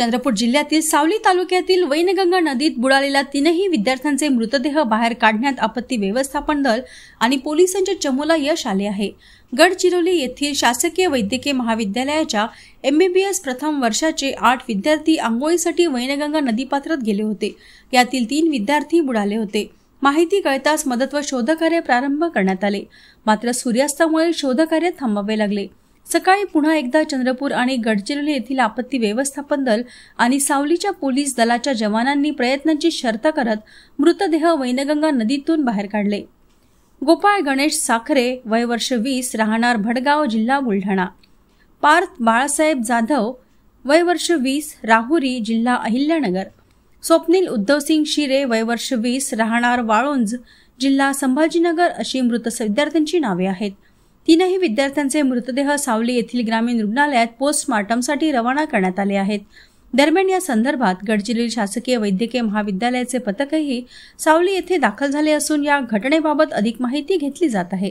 चंद्रपूर जिल्ह्यातील सावली तालुक्यातील वैनगंगा नदीत बुडालेल्या तीनही विद्यार्थ्यांचे मृतदेह बाहेर काढण्यात आपत्ती व्यवस्थापन दल आणि पोलिसांच्या चमूला यश आले आहे। गडचिरोली येथील शासकीय वैद्यकीय महाविद्यालयाच्या MBBS प्रथम वर्षाचे 8 विद्यार्थी आंघोळीसाठी वैनगंगा नदीपात्रात गेले होते। यातील 3 विद्यार्थी बुडाले होते। माहिती कळताच मदत व शोधकार्य प्रारंभ करण्यात आले, मात्र सूर्यास्तामुळे शोधकार्य थांबावे लागले। सकाळी पुन्हा एकदा चंद्रपूर आणि गडचिरोली येथील आपत्ती व्यवस्थापन दल आणि सावलीच्या पोलीस दलाच्या जवानांनी प्रयत्नांची शर्त करत मृतदेह वैनगंगा नदीतून बाहेर काढले। गोपाळ गणेश साखरे, वय वर्ष 20, राहणार भडगाव, जिल्हा बुलढाणा। पार्थ बाळासाहेब जाधव, वय वर्ष 20, राहुरी, जिल्हा अहिल्यानगर। स्वप्नील उद्धवसिंग शिरे, वय वर्ष 20, राहणार वाळुंज, जिल्हा संभाजीनगर अशी मृत विद्यार्थ्यांची नावे आहेत। तीनही विद्यार्थ्यांचे मृतदेह सावली येथील ग्रामीण रुग्णालयात पोस्टमार्टमसाठी रवाना करण्यात आले आहेत। दरम्यान या संदर्भात गडचिरोली शासकीय वैद्यकीय महाविद्यालयाचे पथकही सावली येथे दाखल झाले असून या घटनेबाबत अधिक माहिती घेतली जात आहे।